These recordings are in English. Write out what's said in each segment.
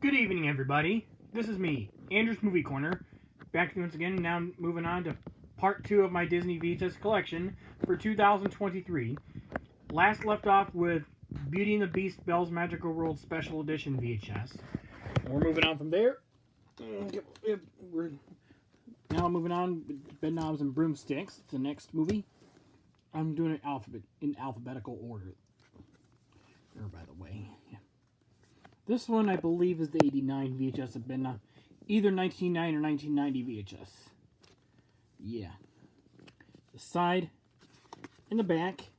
Good evening, everybody. This is me, Andrew's Movie Corner, back once again, and now moving on to part 2 of my Disney VHS collection for 2023. Last left off with Beauty and the Beast Belle's Magical World Special Edition VHS. And we're moving on from there. We're now moving on with Bedknobs and Broomsticks. It's the next movie. I'm doing it in alphabetical order. There, by the way. Yeah. This one, I believe, is the 89 VHS of Bedknobs. Either 1990 or 1990 VHS. Yeah. The side and the back,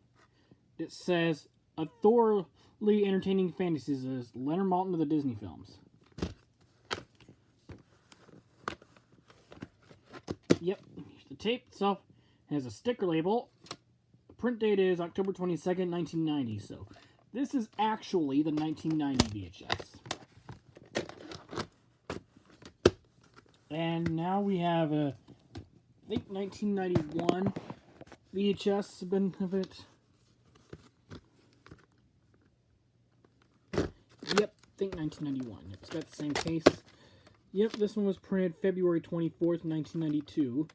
it says, a thoroughly entertaining fantasies is Leonard Maltin of the Disney films. Yep. Here's the tape itself. It has a sticker label. The print date is October 22nd, 1990. So, this is actually the 1990 VHS. And now we have a, I think, 1991 VHS of it. Yep, I think 1991. It's got the same case. Yep, this one was printed February 24th, 1992.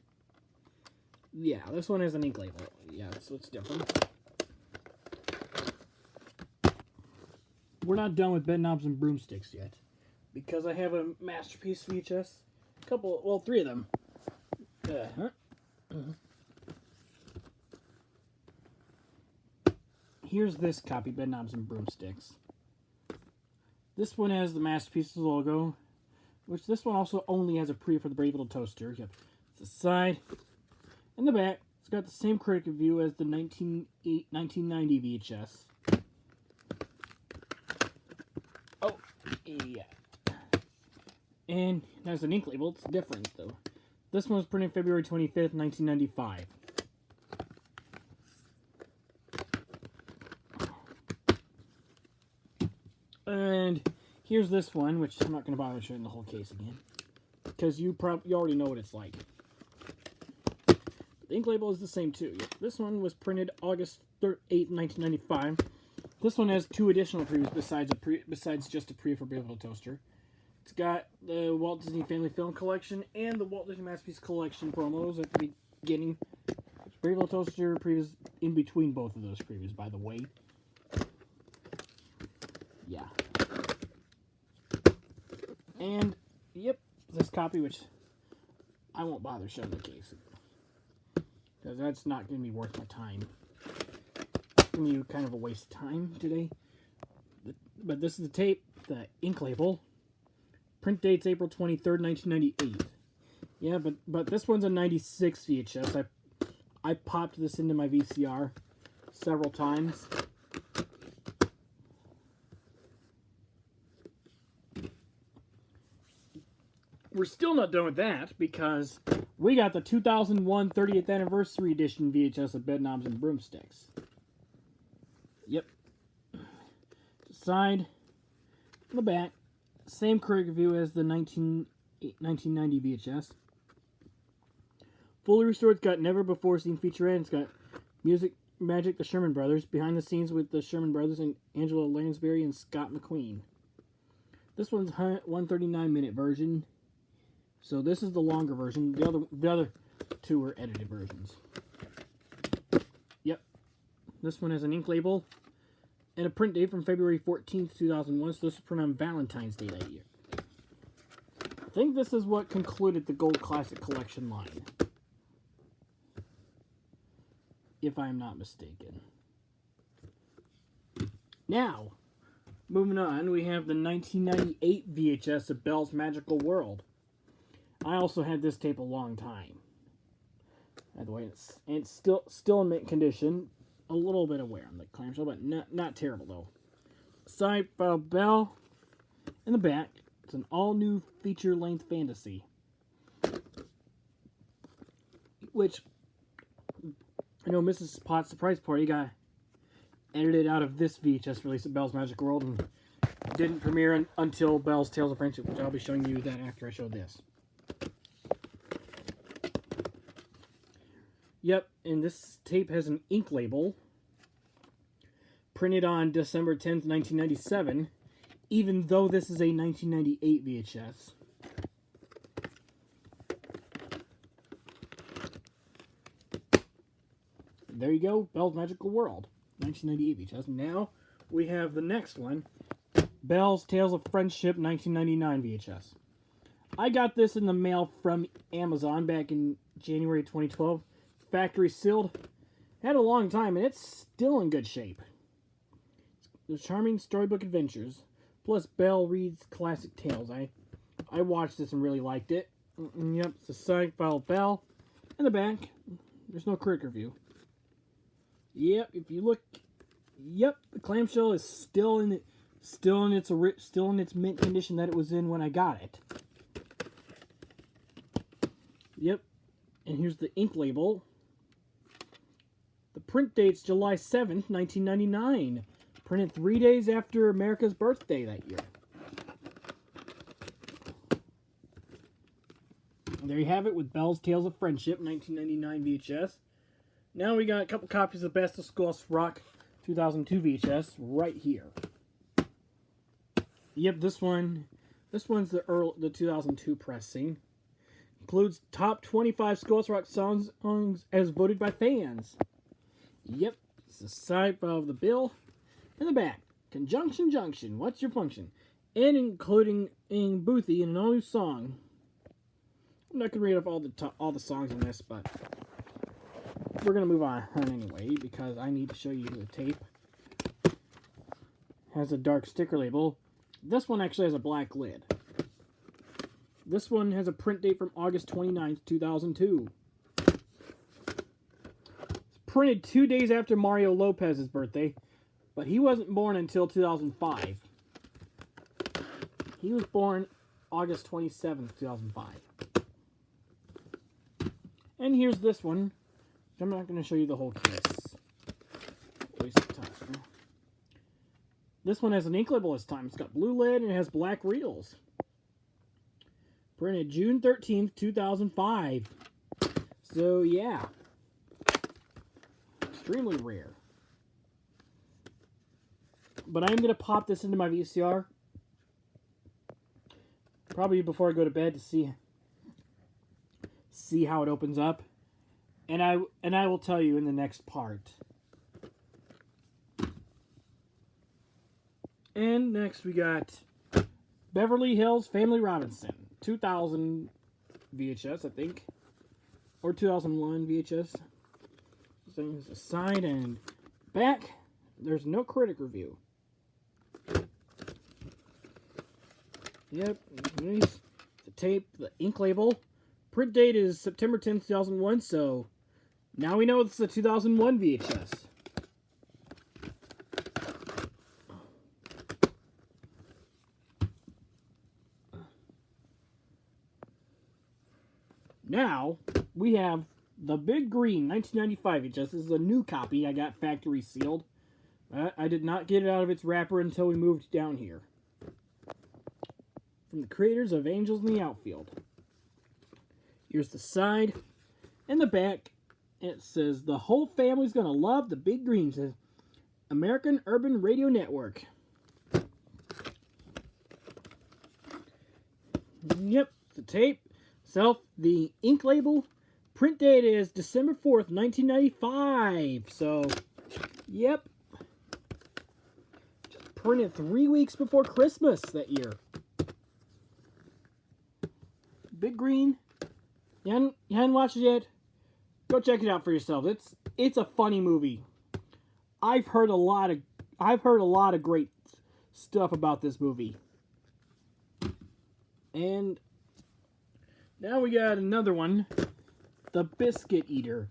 Yeah, this one has an ink label. Yeah, so it's different. We're not done with Bedknobs and Broomsticks yet, because I have a Masterpiece VHS. Three of them. Here's this copy, Bedknobs and Broomsticks. This one has the Masterpieces logo, which this one also only has a pre for the Brave Little Toaster. Yep. It's the side and the back. It's got the same critic review as the 1990 VHS. Oh, yeah. And there's an ink label. It's different, though. This one was printed February 25th, 1995. And here's this one, which I'm not going to bother showing the whole case again, because you already know what it's like. The ink label is the same, too. This one was printed August 8th, 1995. This one has two additional previews besides just a preview for Brave Little Toaster. It's got the Walt Disney Family Film Collection and the Walt Disney Masterpiece Collection promos at the beginning. Brave Little Toaster previews in between both of those previews, by the way. Yeah. And, yep, this copy, which I won't bother showing the case, because that's not going to be worth my time. It's going to be kind of a waste of time today. But this is the tape, the ink label. Print date's April 23rd, 1998. Yeah, but this one's a 96 VHS. I popped this into my VCR several times. We're still not done with that, because we got the 2001 30th Anniversary Edition VHS of Bedknobs and Broomsticks. Yep. The side, the back. Same critic review as the 1990 VHS. Fully restored. It's got never before seen featurette. It's got Music Magic, the Sherman Brothers, behind the scenes with the Sherman Brothers and Angela Lansbury and Scott McQueen. This one's 139-minute version. So this is the longer version. The other two are edited versions. Yep. This one has an ink label and a print date from February 14th, 2001, so this was printed on Valentine's Day that year. I think this is what concluded the Gold Classic Collection line, if I'm not mistaken. Now, moving on, we have the 1998 VHS of Belle's Magical World. I also had this tape a long time. By the way, it's still in mint condition. A little bit of wear on the clamshell, but not terrible, though. Side by Belle. In the back, it's an all-new feature-length fantasy. Which, I know Mrs. Potts' Surprise Party got edited out of this VHS release of Belle's Magic World and didn't premiere until Belle's Tales of Friendship, which I'll be showing you that after I show this. Yep, and this tape has an ink label printed on December 10th, 1997, even though this is a 1998 VHS. There you go, Belle's Magical World, 1998 VHS. Now we have the next one, Belle's Tales of Friendship, 1999 VHS. I got this in the mail from Amazon back in January 2012. Factory sealed. Had a long time, and it's still in good shape. The charming storybook adventures, plus Belle reads classic tales. I watched this and really liked it. Yep, it's a side file Belle. In the back, there's no critic review. Yep, if you look, yep, the clamshell is still in its mint condition that it was in when I got it. Yep, and here's the ink label. The print date's July 7th, 1999. Printed 3 days after America's birthday that year. And there you have it with Belle's Tales of Friendship, 1999 VHS. Now we got a couple copies of Best of Schoolhouse Rock 2002 VHS right here. Yep, this one's the 2002 pressing. Includes top 25 Schoolhouse Rock songs as voted by fans. Yep, it's the side of the bill. In the back, Conjunction Junction, what's your function? And including in Boothy in an all-new song. I'm not going to read off all the songs on this, but we're going to move on anyway, because I need to show you the tape. Has a dark sticker label. This one actually has a black lid. This one has a print date from August 29th, 2002. It's printed 2 days after Mario Lopez's birthday, but he wasn't born until 2005. He was born August 27th, 2005. And here's this one. I'm not going to show you the whole case. Waste of time. This one has an ink label this time. It's got blue lid and it has black reels. Printed June 13th, 2005. So, yeah. Extremely rare. But I'm going to pop this into my VCR. Probably before I go to bed to see how it opens up. And I will tell you in the next part. And next we got Beverly Hills Family Robinson. 2000 VHS, I think. Or 2001 VHS. So there's a side and back. There's no critic review. Yep, nice. The tape, the ink label. Print date is September 10th, 2001, so now we know it's a 2001 VHS. Now, we have the Big Green 1995 VHS. This is a new copy. I got factory sealed. I did not get it out of its wrapper until we moved down here. From the creators of Angels in the Outfield. Here's the side and the back. And it says, the whole family's going to love the Big Green. It says, American Urban Radio Network. Yep, the tape. The ink label. Print date is December 4th, 1995. So, yep. Just printed 3 weeks before Christmas that year. Big Green. You hadn't watched it yet? Go check it out for yourself. It's a funny movie. I've heard a lot of great stuff about this movie. And now we got another one. The Biscuit Eater.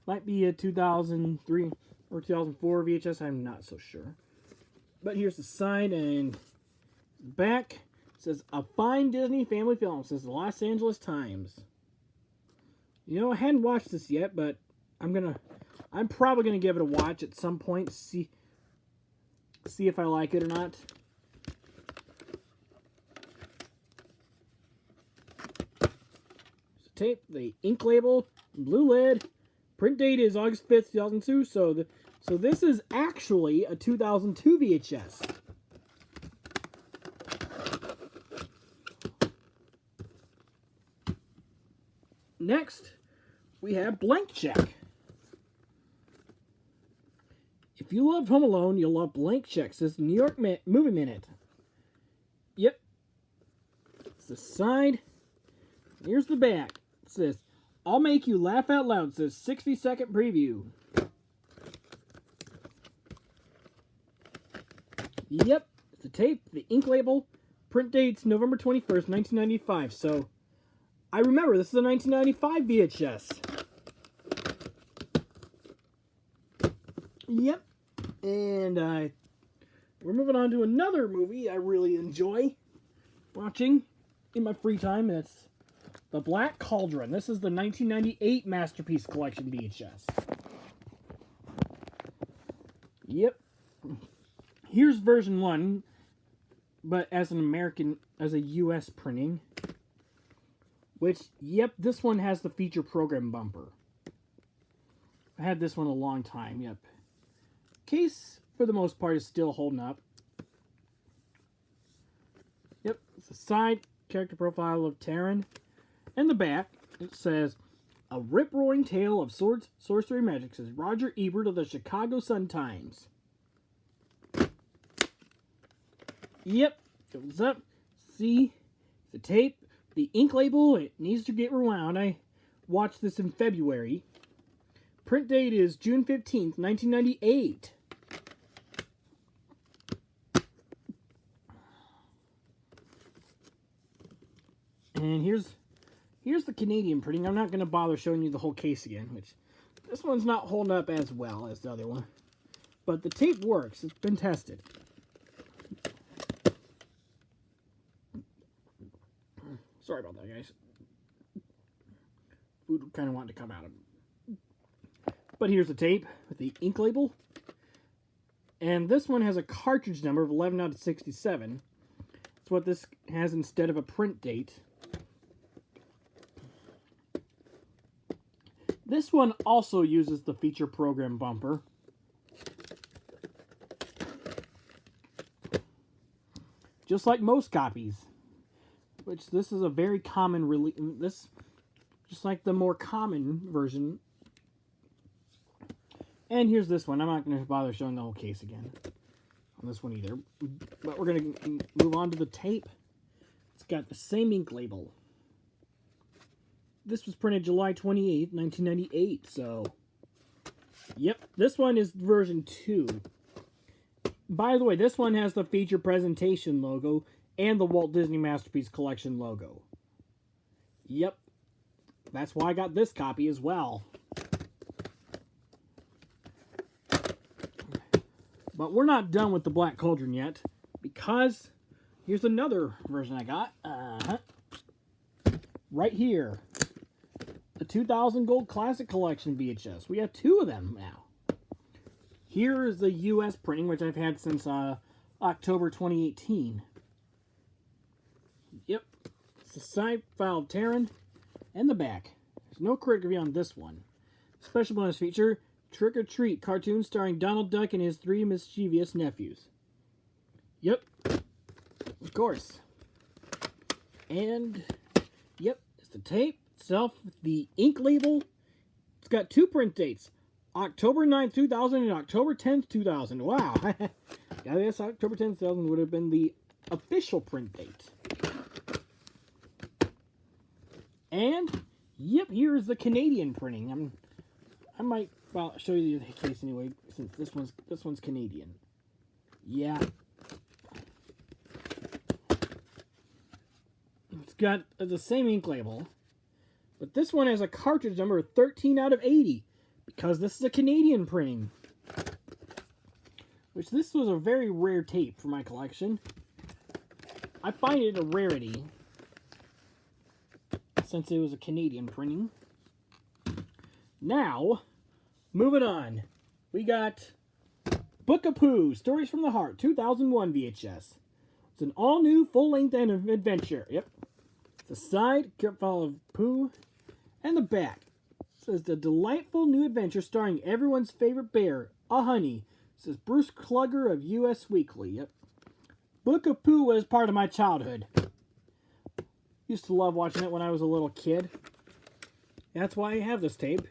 Might be a 2003 or 2004 VHS. I'm not so sure. But here's the side and back. It says, a fine Disney family film. It says the Los Angeles Times. You know, I hadn't watched this yet, but I'm probably gonna give it a watch at some point. See if I like it or not. Tape, the ink label, blue lid. Print date is August 5th, 2002. So this is actually a 2002 VHS. next, we have Blank Check. If you love Home Alone, you'll love Blank Check. This is New York Movie Minute. Yep. It's the side. Here's the back. It says, I'll make you laugh out loud. It says 60-second preview. Yep. It's the tape, the ink label. Print date's November 21st, 1995. So, I remember this is a 1995 VHS. Yep. And we're moving on to another movie I really enjoy watching in my free time. It's The Black Cauldron. This is the 1998 Masterpiece Collection VHS. Yep. Here's version 1, but as a US printing. Which, yep, this one has the feature program bumper. I had this one a long time, yep. Case, for the most part, is still holding up. Yep, it's the side character profile of Taryn. And the back, it says, A Rip-Roaring Tale of Swords, Sorcery, Magic, says Roger Ebert of the Chicago Sun-Times. Yep, it was up. See, the tape, the ink label, it needs to get rewound. I watched this in February. Print date is June 15th, 1998. And here's the Canadian printing. I'm not going to bother showing you the whole case again, which this one's not holding up as well as the other one. But the tape works. It's been tested. Sorry about that, guys. Food kind of wanted to come out of it. But here's the tape with the ink label. And this one has a cartridge number of 11 out of 67. That's what this has instead of a print date. This one also uses the feature program bumper. Just like most copies. Which this is a very common release. This, just like the more common version. And here's this one. I'm not going to bother showing the whole case again on this one either. But we're going to move on to the tape. It's got the same ink label. This was printed July 28th, 1998. So, yep. This one is version 2. By the way, this one has the feature presentation logo and the Walt Disney Masterpiece Collection logo. Yep. That's why I got this copy as well. But we're not done with the Black Cauldron yet, because here's another version I got. Right here. The 2000 Gold Classic Collection VHS. We have 2 of them now. Here is the US printing, which I've had since October 2018. Yep. It's the side file of Taryn and the back. There's no calligraphy on this one. Special bonus feature, Trick or Treat cartoon starring Donald Duck and his 3 mischievous nephews. Yep. Of course. And, yep, it's the tape itself, the ink label. It's got 2 print dates. October 9th, 2000 and October 10th, 2000. Wow. I guess October 10th, 2000 would have been the official print date. And, yep, here's the Canadian printing. I might show you the case anyway, since this one's Canadian. Yeah. It's got the same ink label, but this one has a cartridge number of 13 out of 80, because this is a Canadian printing. Which, this was a very rare tape for my collection. I find it a rarity, since it was a Canadian printing. Now, moving on. We got Book of Pooh, Stories from the Heart, 2001 VHS. It's an all-new, full-length adventure. Yep. The side, follow of Pooh, and the back. It says, the delightful new adventure starring everyone's favorite bear, a honey. It says, Bruce Klugger of US Weekly. Yep. Book of Pooh was part of my childhood. Used to love watching it when I was a little kid. That's why I have this tape.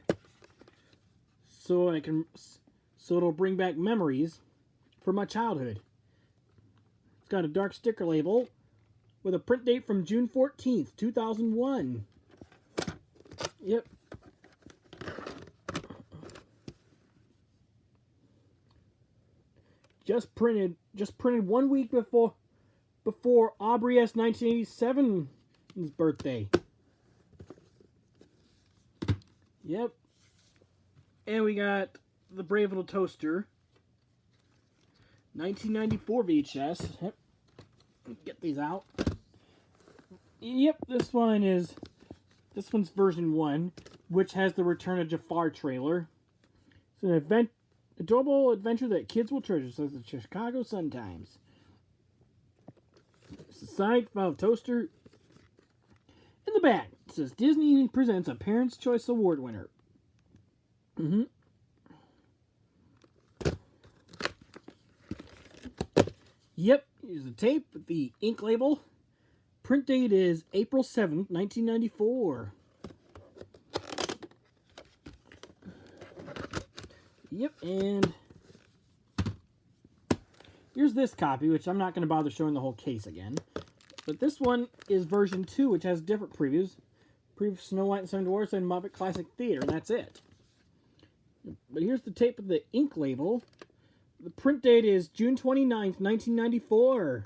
So it'll bring back memories from my childhood. It's got a dark sticker label with a print date from June 14th, 2001. Yep. Just printed 1 week before Aubrey S. 1987's birthday. Yep. And we got the Brave Little Toaster. 1994 VHS. Yep. Get these out. Yep, this one's version 1, which has the Return of Jafar trailer. It's an adorable adventure that kids will treasure, says the Chicago Sun-Times. It's a side file toaster. In the back, it says Disney presents a Parents' Choice Award winner. Yep, here's the tape with the ink label. Print date is April 7th, 1994. Yep, and here's this copy, which I'm not going to bother showing the whole case again. But this one is version 2, which has different previews. Preview Snow White and Seven Dwarfs and Muppet Classic Theater, and that's it. But here's the tape with the ink label. The print date is June 29th, 1994.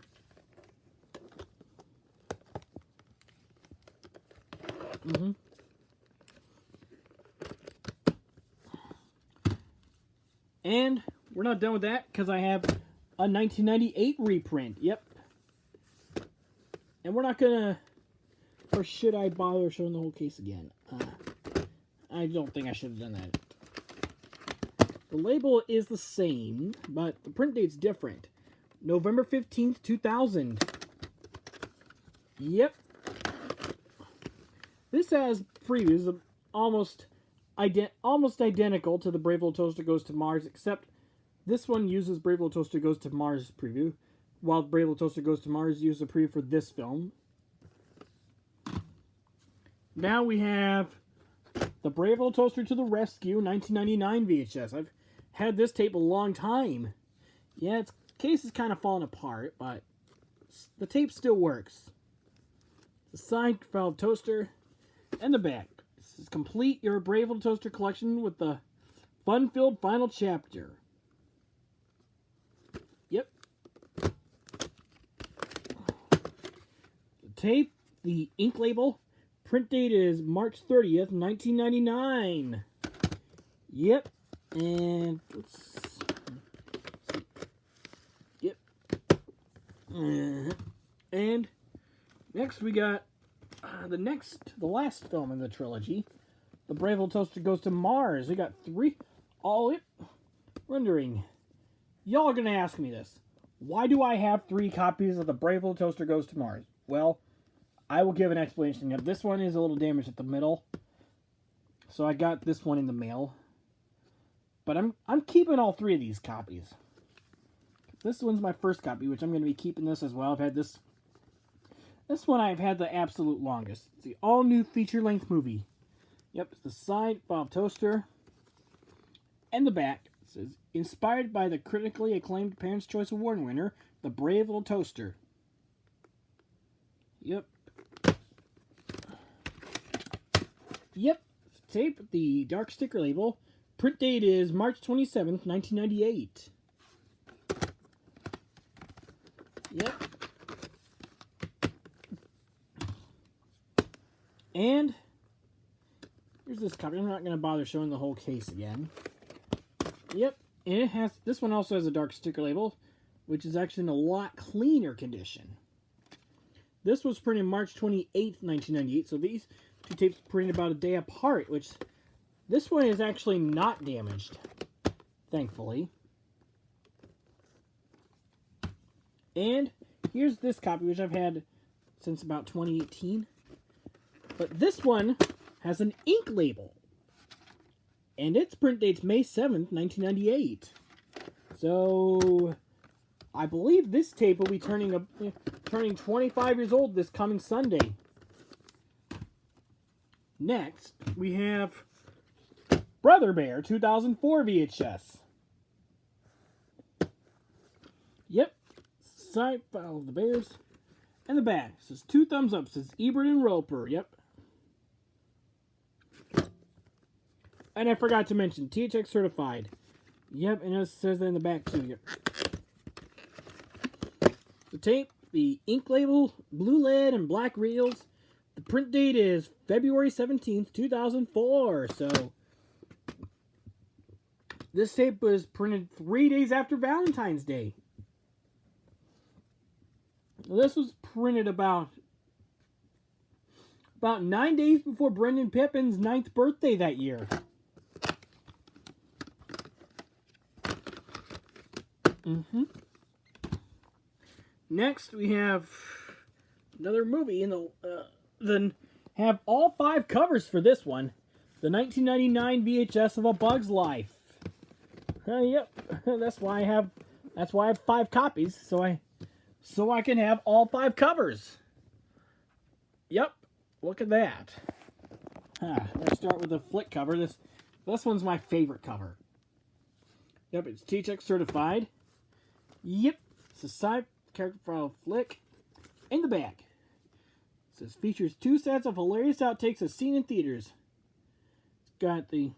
And we're not done with that because I have a 1998 reprint. Yep. And we're not gonna, or should I bother showing the whole case again? I don't think I should have done that. The label is the same, but the print date's different. November 15th, 2000. Yep. This has previews of almost identical to the Brave Little Toaster Goes to Mars, except this one uses Brave Little Toaster Goes to Mars preview, while Brave Little Toaster Goes to Mars uses a preview for this film. Now we have the Brave Little Toaster to the Rescue 1999 VHS. I've had this tape a long time. Yeah, its case is kind of falling apart, but the tape still works. The side file toaster and the back. This is complete your Brave Little Toaster collection with the fun-filled final chapter. Yep. The tape, the ink label, print date is March 30th, 1999. Yep. And let's see. Yep. And next we got the last film in the trilogy, The Brave Little Toaster Goes to Mars. We got 3. Wondering, y'all are gonna ask me this: why do I have 3 copies of The Brave Little Toaster Goes to Mars? Well, I will give an explanation. This one is a little damaged at the middle, so I got this one in the mail. But I'm keeping all 3 of these copies. This one's my first copy, which I'm going to be keeping this as well. I've had this. This one I've had the absolute longest. It's the all-new feature-length movie. Yep, it's the side file toaster. And the back. It says, inspired by the critically acclaimed Parents' Choice Award winner, The Brave Little Toaster. Yep. Yep. Tape, the dark sticker label. Print date is March 27th, 1998. Yep. And here's this copy. I'm not going to bother showing the whole case again. Yep. And it has, this one also has a dark sticker label, which is actually in a lot cleaner condition. This was printed March 28th, 1998. So these 2 tapes printed about a day apart, which this one is actually not damaged, thankfully. And here's this copy, which I've had since about 2018. But this one has an ink label. And its print date's May 7th, 1998. So I believe this tape will be turning 25 years old this coming Sunday. Next, we have Brother Bear 2004 VHS. Yep. Side file of the bears. And the back says 2 thumbs up. Says Ebert and Roper. Yep. And I forgot to mention THX certified. Yep, and it says that in the back too. Yep. The tape, the ink label, blue lead, and black reels. The print date is February 17th, 2004. So this tape was printed 3 days after Valentine's Day. This was printed about 9 days before Brendan Pippin's 9th birthday that year. Next, we have another movie in the then have all 5 covers for this one. The 1999 VHS of A Bug's Life. Yep, that's why I have 5 copies, so I can have all 5 covers. Yep, look at that. Let's start with the flick cover. This one's my favorite cover. Yep, it's THX certified. Yep, it's a side character file flick. In the back, it says features 2 sets of hilarious outtakes as seen in theaters. It's got the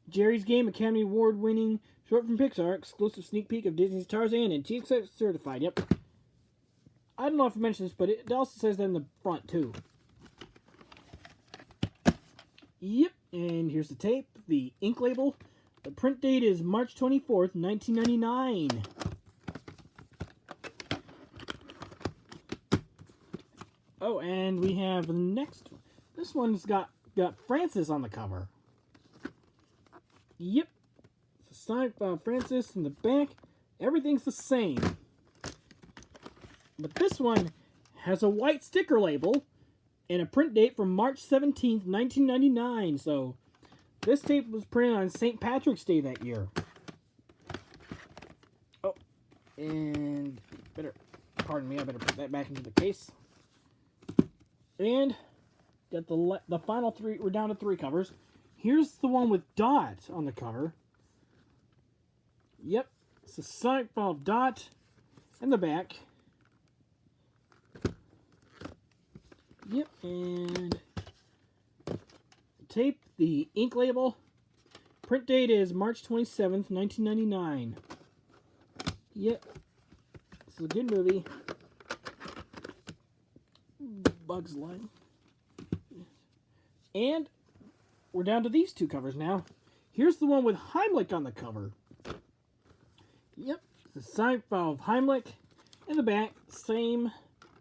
Jerry's Game Academy Award winning short from Pixar, exclusive sneak peek of Disney's Tarzan, and THX certified. Yep. I don't know if I mentioned this, but it also says that in the front too. Yep, and here's the tape, the ink label. The print date is March 24th, 1999. Oh, and we have the next one. This one's got Francis on the cover. Yep. It's a side file Francis in the back. Everything's the same. But this one has a white sticker label and a print date from March 17th, 1999. So this tape was printed on St. Patrick's Day that year. Oh, and pardon me, I better put that back into the case. And got the final 3. We're down to 3 covers. Here's the one with Dot on the cover. Yep, it's a side file of Dot in the back. Yep, and the tape, the ink label. Print date is March 27th, 1999. Yep, it's a good movie. Bugs Life. And we're down to these 2 covers now. Here's the one with Heimlich on the cover. Yep, it's a side file of Heimlich. In the back, same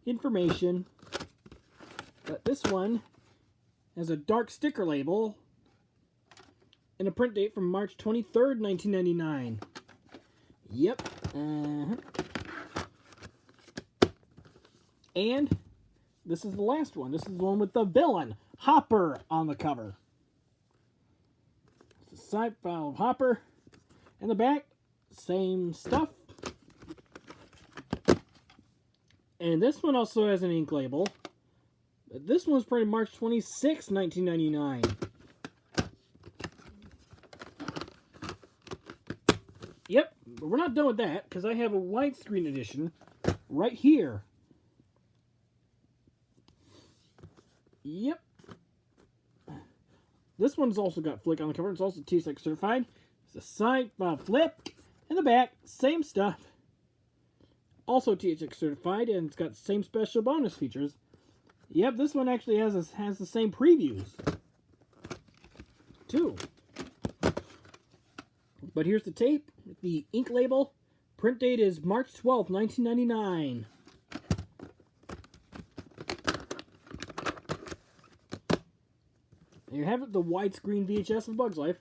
information. But this one has a dark sticker label and a print date from March 23rd, 1999. Yep. And this is the last one. This is the one with the villain, Hopper, on the cover. It's a side file of Hopper. In the back, same stuff. And this one also has an ink label. This one was printed March 26, 1999. Yep, but we're not done with that, because I have a widescreen edition right here. Yep. This one's also got flick on the cover. It's also THX certified. It's a side flip. In the back, same stuff. Also THX certified, and it's got the same special bonus features. Yep, this one actually has the same previews, too. But here's the tape, the ink label. Print date is March 12th, 1999. There you have it, the widescreen VHS of Bug's Life.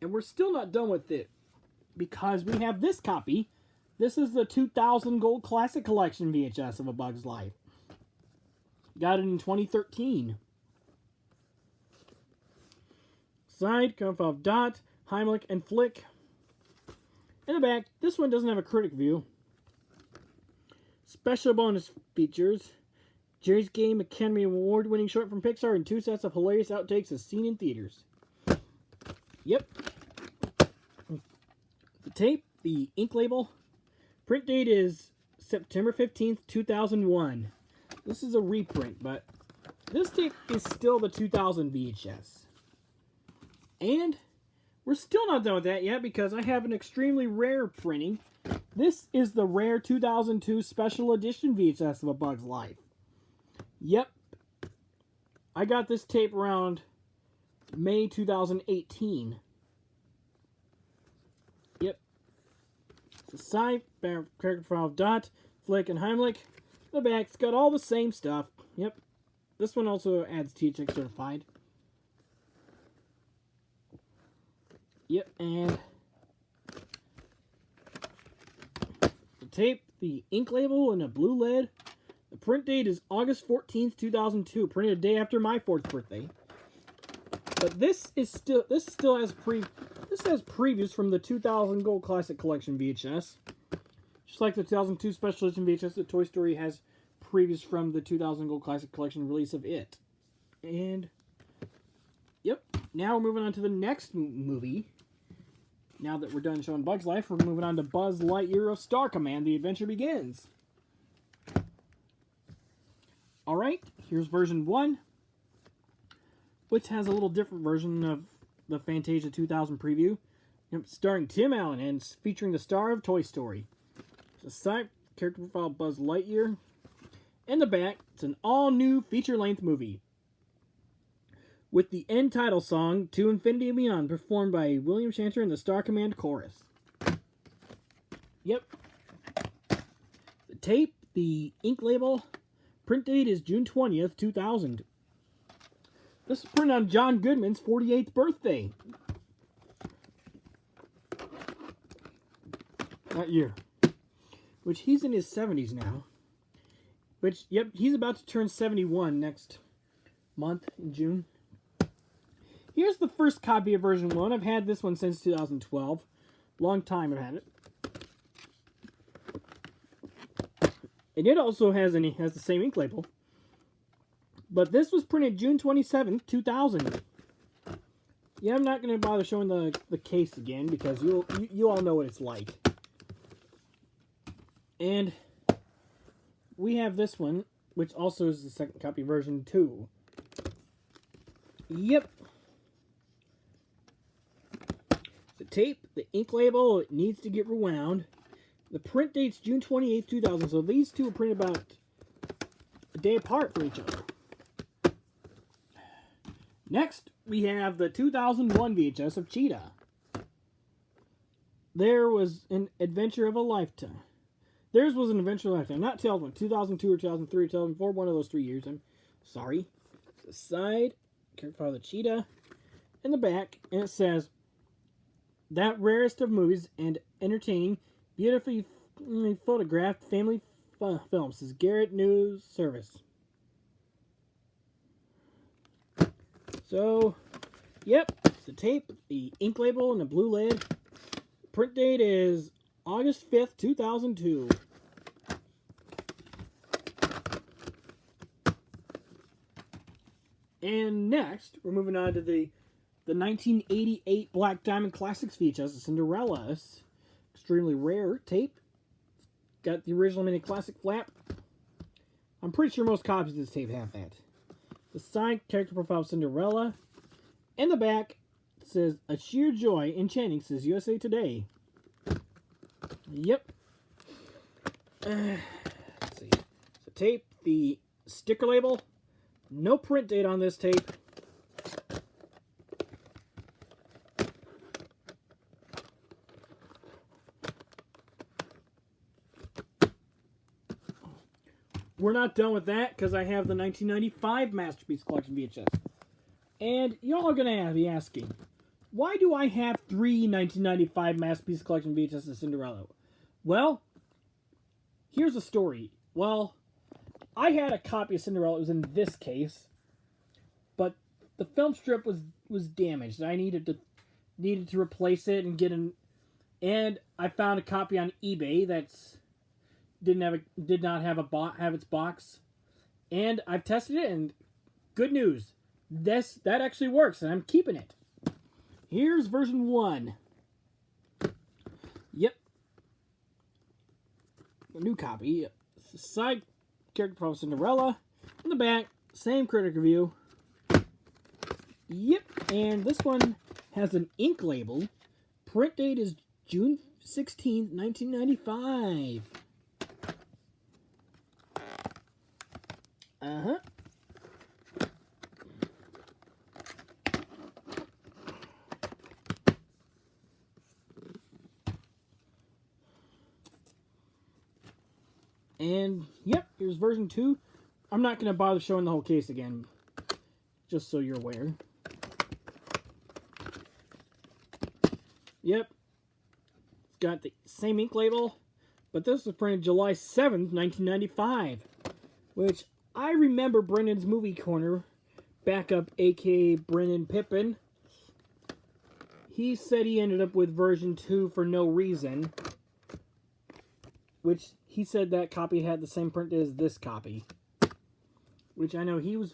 And we're still not done with it, because we have this copy. This is the 2000 Gold Classic Collection VHS of A Bug's Life. Got it in 2013. Side, cover of Dot, Heimlich, and Flick. In the back, this one doesn't have a critic view. Special bonus features. Jerry's Game Academy Award-winning short from Pixar and 2 sets of hilarious outtakes as seen in theaters. Yep. The tape, the ink label. Print date is September 15th, 2001. This is a reprint, but this tape is still the 2000 VHS. And we're still not done with that yet because I have an extremely rare printing. This is the rare 2002 special edition VHS of A Bug's Life. Yep. I got this tape around May 2018. Yep. It's a side, character file of Dot, Flick, and Heimlich. The back's got all the same stuff. Yep. This one also adds T-Check certified. Yep, and the tape, the ink label, and a blue lid. The print date is August 14th, 2002, printed a day after my 4th birthday. But this has previews from the 2000 Gold Classic Collection VHS. Just like the 2002 Special Edition VHS, the Toy Story has previews from the 2000 Gold Classic Collection release of it. And, yep, now we're moving on to the next movie. Now that we're done showing Bug's Life, we're moving on to Buzz Lightyear of Star Command, The Adventure Begins. Alright, here's version 1, which has a little different version of the Fantasia 2000 preview. Starring Tim Allen and featuring the star of Toy Story. It's a side character profile Buzz Lightyear. In the back, it's an all-new feature-length movie. With the end title song, To Infinity and Beyond, performed by William Shatner and the Star Command Chorus. Yep. The tape, the ink label, print date is June 20th, 2000. This is printed on John Goodman's 48th birthday. That year. Which he's in his 70s now. Which, yep, he's about to turn 71 next month in June. Here's the first copy of version 1. I've had this one since 2012. Long time I've had it. And it also has the same ink label. But this was printed June 27th, 2000. Yeah, I'm not going to bother showing the case again because you all know what it's like. And we have this one, which also is the second copy version 2. Yep. The tape, the ink label, it needs to get rewound. The print date's June 28th, 2000, so these two are printed about a day apart from each other. Next, we have the 2001 VHS of Cheetah. There was an adventure of a lifetime. Theirs was an adventure of a lifetime, not 2002 or 2003 or 2004, one of those 3 years. I'm sorry. The side, character file of the Cheetah, in the back, and it says, that rarest of movies and entertaining, beautifully photographed family films. This is Garrett News Service. So, yep, the tape, the ink label, and the blue lid. Print date is August 5th, 2002. And next, we're moving on to the 1988 Black Diamond Classics VHS of Cinderella. It's extremely rare tape. Got the original mini classic flap. I'm pretty sure most copies of this tape have that. The side character profile of Cinderella. In the back, it says, a sheer joy enchanting, says USA Today. Yep. Let's see. The tape, the sticker label. No print date on this tape. We're not done with that because I have the 1995 Masterpiece Collection VHS. And y'all are going to be asking, why do I have 3 1995 Masterpiece Collection VHS of Cinderella? Well, here's the story. Well, I had a copy of Cinderella. It was in this case. But the film strip was damaged. I needed to replace it and get an... And I found a copy on eBay that's... did not have its box, And I've tested it, and good news. That actually works, and I'm keeping it. Here's version 1. Yep. A new copy. Side character from Cinderella. In the back, same critic review. Yep. And this one has an ink label. Print date is June 16th, 1995. Uh-huh. And, yep, here's version 2. I'm not going to bother showing the whole case again, just so you're aware. Yep. It's got the same ink label, but this was printed July 7th, 1995, which I remember Brendan's Movie Corner, backup aka Brendan Pippin. He said he ended up with version 2 for no reason, which he said that copy had the same print as this copy. Which I know he was,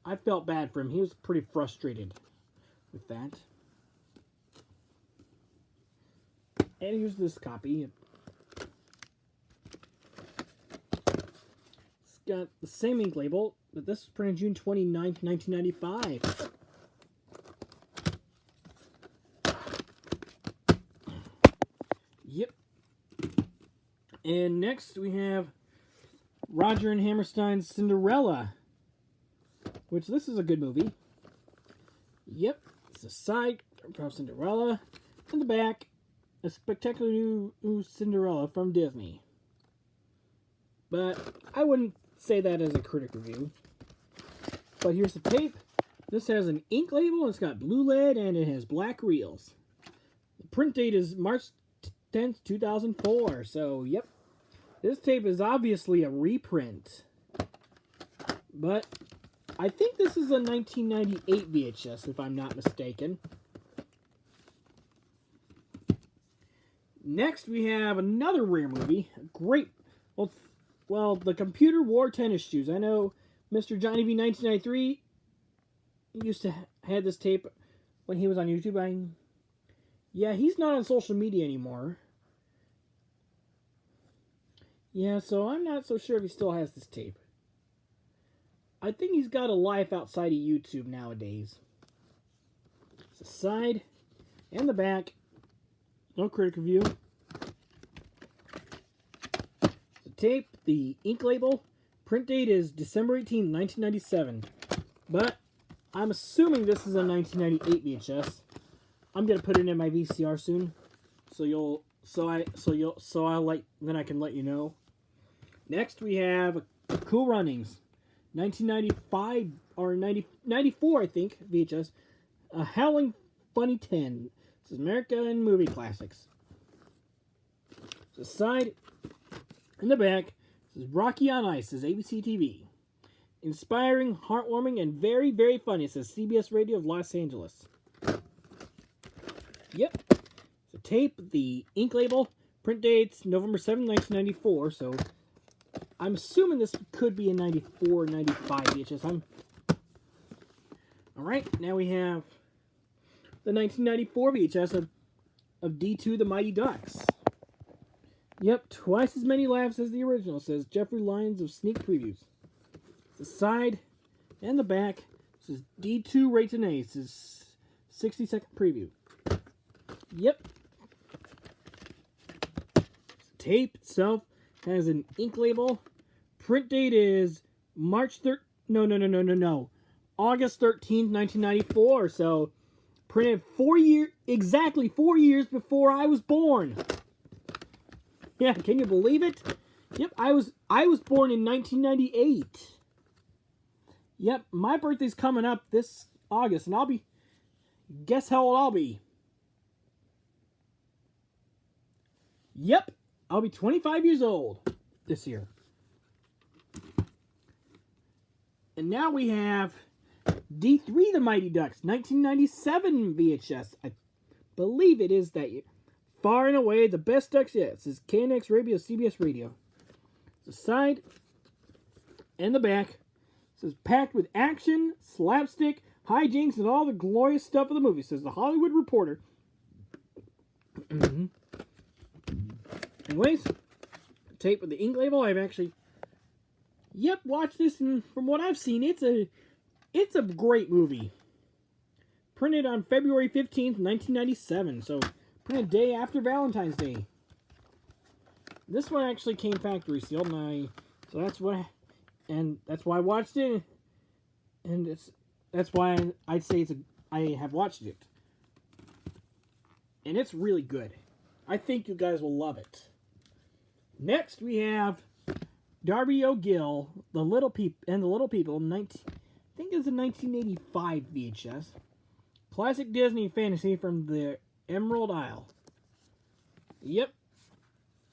I felt bad for him. He was pretty frustrated with that. And here's this copy. It's got the same ink label, but this was printed June 29th, 1995. Yep. And next we have Roger and Hammerstein's Cinderella, which this is a good movie. Yep, it's a side from Cinderella. In the back, a spectacular new Cinderella from Disney. But I wouldn't say that as a critic review. But here's the tape. This has an ink label, it's got blue lead, and it has black reels. The print date is March 10th, 2004. So, yep. This tape is obviously a reprint. But I think this is a 1998 VHS, if I'm not mistaken. Next, we have another rare movie. Great. Well, The Computer Wore Tennis Shoes. I know Mr. Johnny V 1993 used to have this tape when he was on YouTube. Yeah, he's not on social media anymore. Yeah, so I'm not so sure if he still has this tape. I think he's got a life outside of YouTube nowadays. It's the side and the back. No critic review. The tape, the ink label. Print date is December 18, 1997. Then I can let you know. Next we have Cool Runnings, 1995 or 94, I think, VHS. A Howling Funny 10. This is American Movie Classics. The side and the back. This is Rocky on Ice. This is ABC TV. Inspiring, heartwarming, and very, very funny. It says CBS Radio of Los Angeles. Yep. The tape, the ink label, print dates November 7, 1994. So I'm assuming this could be a 94 or 95 VHS. Alright, now we have the 1994 VHS of D2 The Mighty Ducks. Yep, twice as many laughs as the original, says Jeffrey Lyons of Sneak Previews. The side and the back. This is D2 Rates and Ace. This is 60-second preview. Yep. The tape itself has an ink label. Print date is August 13th, 1994. So printed exactly 4 years before I was born. Yeah, can you believe it? Yep, I was born in 1998. Yep, my birthday's coming up this August, and guess how old I'll be? Yep, I'll be 25 years old this year. And now we have D3 The Mighty Ducks, 1997 VHS. I believe it is that year. Far and away the best ducks yet. This is KNX Radio, CBS Radio. The side And the back, it says, packed with action, slapstick, hijinks, and all the glorious stuff of the movie, says the Hollywood Reporter. Anyways, tape with the ink label. I've actually, watched this, and from what I've seen, it's a great movie. Printed on February 15th, 1997, so printed day after Valentine's Day. This one actually came factory sealed, and that's why I watched it, and that's why I'd say I have watched it, and it's really good. I think you guys will love it. Next, we have Darby O'Gill, The Little People, I think it's a 1985 VHS. Classic Disney fantasy from the Emerald Isle. Yep.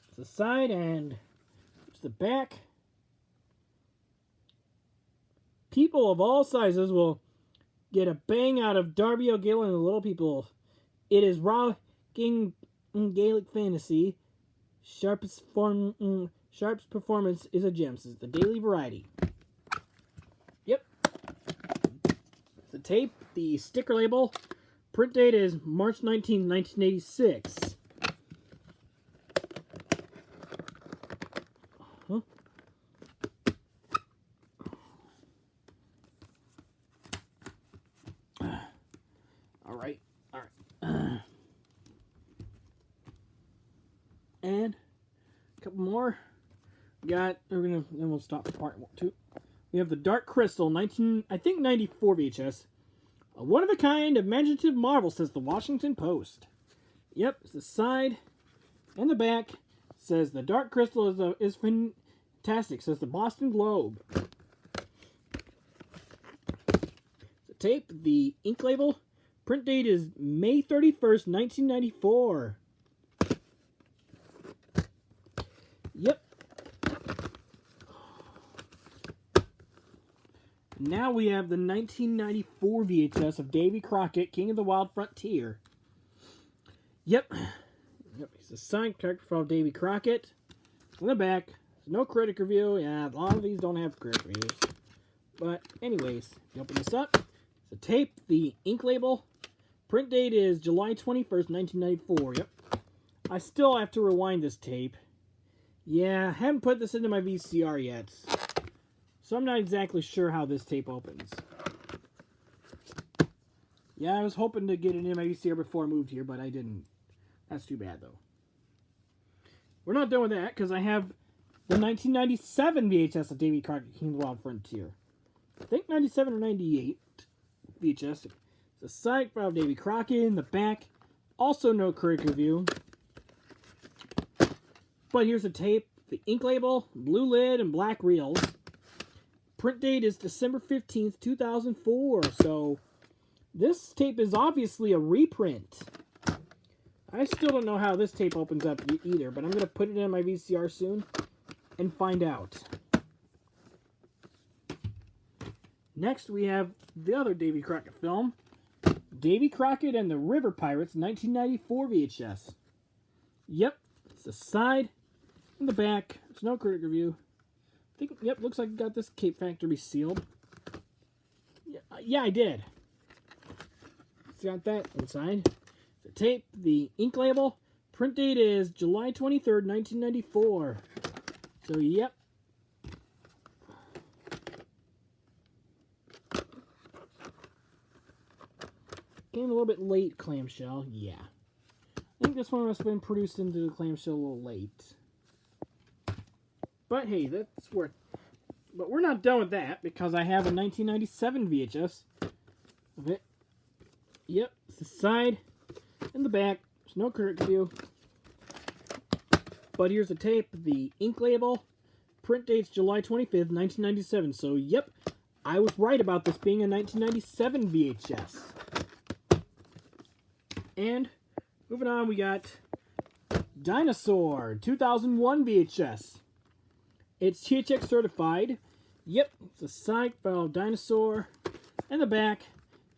It's the side and it's the back. People of all sizes will get a bang out of Darby O'Gill and the Little People. It is rocking Gaelic fantasy. Sharp's performance is a gem, says the Daily Variety. Yep. The tape, the sticker label. Print date is March 19, 1986. All right. And a couple more. Then we'll stop for part 2. We have the Dark Crystal, 94 VHS. A one-of-a-kind imaginative marvel, says the Washington Post. Yep, it's the side and the back. Says the Dark Crystal is fantastic, says the Boston Globe. The tape, the ink label. Print date is May 31st, 1994. Yep. Now we have the 1994 VHS of Davy Crockett, King of the Wild Frontier. Yep. It's a signed character from Davy Crockett. In the back, there's no critic review. Yeah, a lot of these don't have critic reviews. But anyways, you open this up. It's a tape, the ink label. Print date is July 21st, 1994. Yep. I still have to rewind this tape. Yeah, I haven't put this into my VCR yet. So I'm not exactly sure how this tape opens. Yeah, I was hoping to get it in my VCR before I moved here, but I didn't. That's too bad, though. We're not done with that, because I have the 1997 VHS of Davy Crockett, King of the Wild Frontier. I think 97 or 98 VHS. It's a side file of Davy Crockett in the back. Also no critic review. But here's the tape, the ink label, blue lid, and black reels. Print date is December 15th, 2004. So this tape is obviously a reprint. I still don't know how this tape opens up either, but I'm going to put it in my VCR soon and find out. Next, we have the other Davy Crockett film, Davy Crockett and the River Pirates, 1994 VHS. Yep, it's the side and the back. There's no critic review. Yep, looks like I got this Cape Factory sealed. Yeah, I did. It's got that inside. The tape, the ink label. Print date is July 23rd, 1994. So, yep. Came a little bit late, clamshell. Yeah. I think this one must have been produced into the clamshell a little late. But hey, that's worth. But we're not done with that, because I have a 1997 VHS of it. Yep, it's the side and the back. There's no critic review. But here's the tape, the ink label. Print date's July 25th, 1997. So, yep, I was right about this being a 1997 VHS. And moving on, we got Dinosaur, 2001 VHS. It's THX certified. Yep, it's a side file Dinosaur. And the back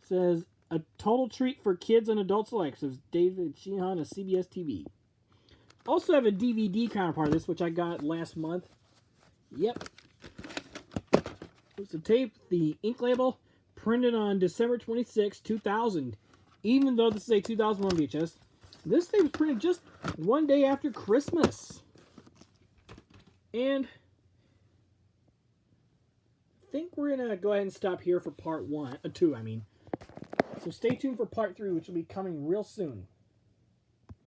says, a total treat for kids and adults alike. So it's David Sheehan of CBS TV. Also have a DVD counterpart of this, which I got last month. Yep. It's a tape, the ink label, printed on December 26, 2000. Even though this is a 2001 VHS, this tape was printed just one day after Christmas. And I think we're going to go ahead and stop here for part 2, I mean. So stay tuned for part 3, which will be coming real soon.